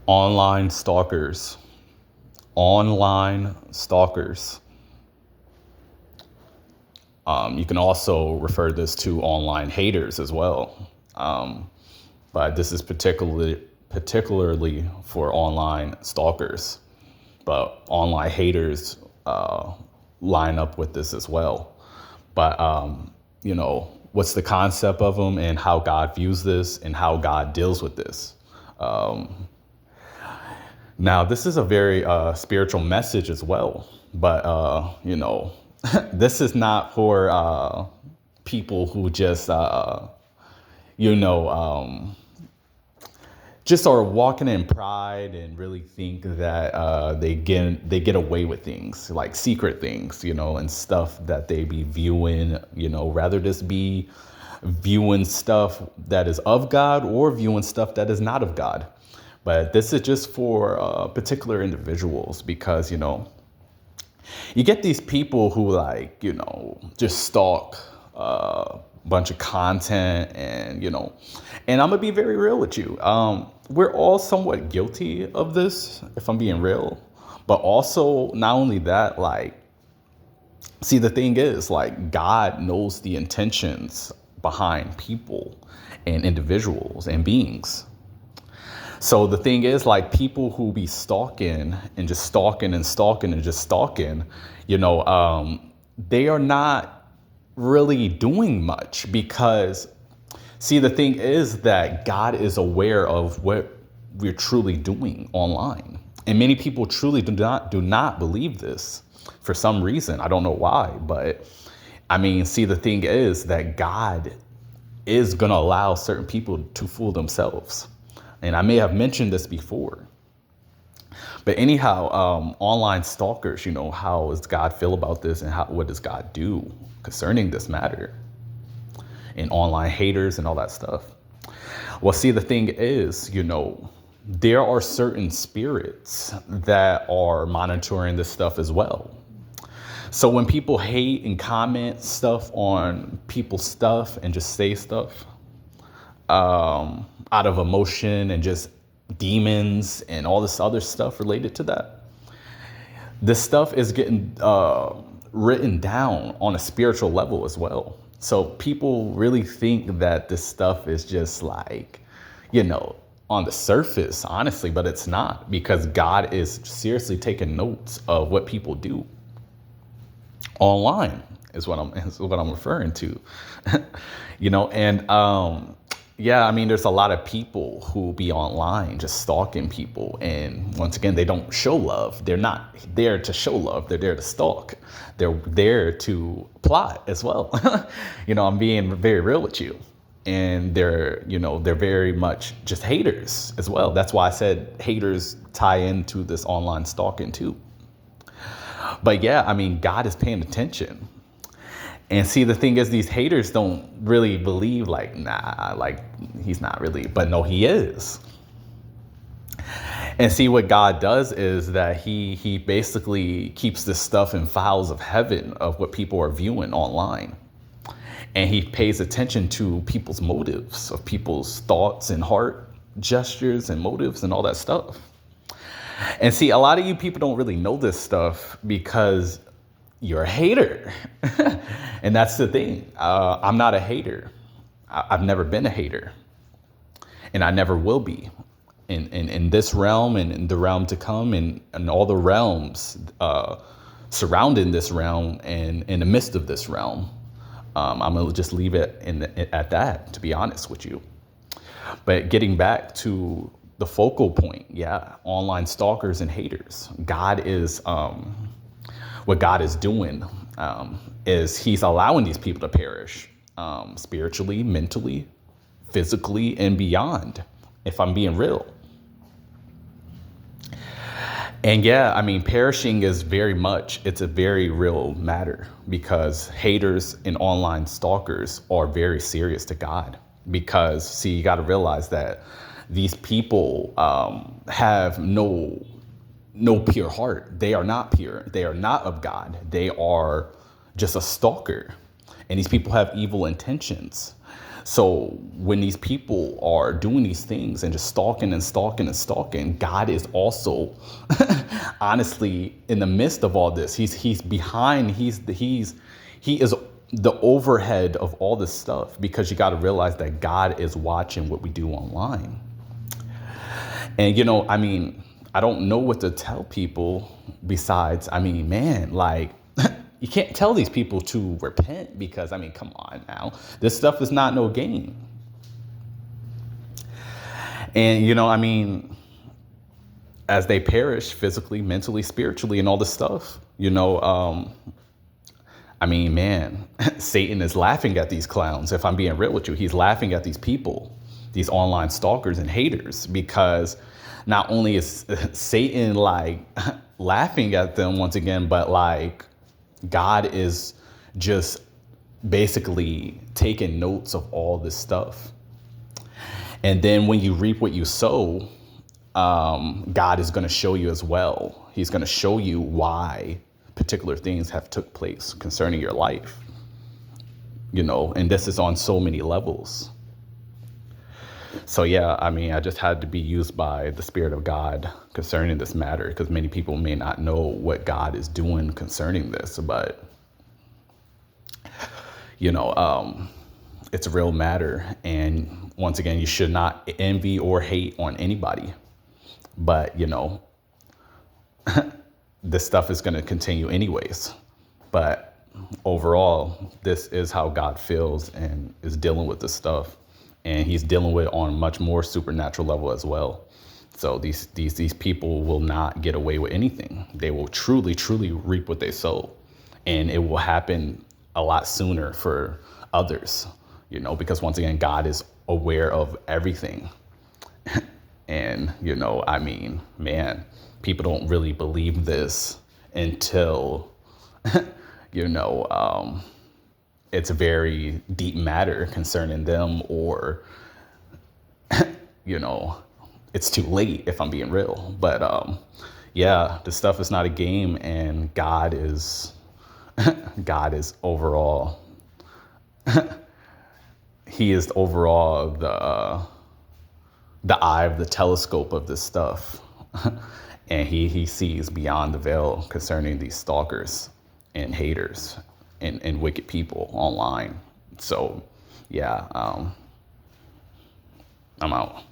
Online stalkers. Online stalkers. You can also refer this to online haters as well. But this is particularly for online stalkers. But online haters line up with this as well. But what's the concept of them and how God views this and how God deals with this? Now, this is a very spiritual message as well, but this is not for people who just you know just are walking in pride and really think that they get away with things like secret things, and stuff that they be viewing, rather just be viewing stuff that is of God or viewing stuff that is not of God. But this is just for particular individuals because, you get these people who just stalk a bunch of content and I'm gonna be very real with you. We're all somewhat guilty of this, if I'm being real. But also, not only that, see, the thing is, God knows the intentions behind people and individuals and beings. So the thing is, people who be stalking and just stalking and stalking and just stalking, they are not really doing much because, see, the thing is that God is aware of what we're truly doing online. And many people truly do not believe this for some reason. I don't know why, but see, the thing is that God is going to allow certain people to fool themselves. And I may have mentioned this before. But anyhow, online stalkers, how does God feel about this and what does God do concerning this matter? And online haters and all that stuff. Well, see, the thing is, there are certain spirits that are monitoring this stuff as well. So when people hate and comment stuff on people's stuff and just say stuff out of emotion and just demons and all this other stuff related to that, this stuff is getting written down on a spiritual level as well. So people really think that this stuff is just on the surface, honestly, but it's not, because God is seriously taking notes of what people do online is what I'm referring to. And there's a lot of people who be online just stalking people, and once again, they don't show love. They're not there to show love. They're there to stalk. They're there to plot as well. I'm being very real with you. And they're very much just haters as well. That's why I said haters tie into this online stalking too. But God is paying attention. And see, the thing is, these haters don't really believe he's not really, but no, he is. And see, what God does is that he basically keeps this stuff in files of heaven of what people are viewing online. And he pays attention to people's motives, of people's thoughts and heart gestures and motives and all that stuff. And see, a lot of you people don't really know this stuff because you're a hater. And that's the thing. I'm not a hater. I've never been a hater. And I never will be. In this realm and in the realm to come and all the realms surrounding this realm and in the midst of this realm. I'm going to just leave it at that, to be honest with you. But getting back to the focal point, online stalkers and haters. God is, what God is doing is he's allowing these people to perish spiritually, mentally, physically, and beyond, if I'm being real. And perishing is it's a very real matter, because haters and online stalkers are very serious to God. Because, see, you got to realize that these people have no pure heart. They are not pure. They are not of God. They are just a stalker. And these people have evil intentions. So when these people are doing these things and just stalking and stalking and stalking, God is also honestly in the midst of all this. He's behind. He is the overhead of all this stuff, because you got to realize that God is watching what we do online. And I mean, I don't know what to tell people besides, I mean, man, like you can't tell these people to repent, because I mean, come on now, this stuff is not no game. And I mean, as they perish physically, mentally, spiritually, and all this stuff, I mean, man, Satan is laughing at these clowns. If I'm being real with you, he's laughing at these people, these online stalkers and haters, because not only is Satan like laughing at them once again, but like God is just basically taking notes of all this stuff. And then when you reap what you sow, God is going to show you as well. He's going to show you why particular things have took place concerning your life, and this is on so many levels. So yeah, I mean, I just had to be used by the Spirit of God concerning this matter, because many people may not know what God is doing concerning this, but it's a real matter. And once again, you should not envy or hate on anybody, but this stuff is going to continue anyways. But overall, this is how God feels and is dealing with this stuff. And he's dealing with it on a much more supernatural level as well. So these people will not get away with anything. They will truly, truly reap what they sow. And it will happen a lot sooner for others, because once again, God is aware of everything. And, I mean, man, people don't really believe this until, it's a very deep matter concerning them, or, it's too late, if I'm being real. But yeah, this stuff is not a game, and God is overall, he is overall the eye of the telescope of this stuff. And he sees beyond the veil concerning these stalkers and haters and wicked people online. So yeah, I'm out.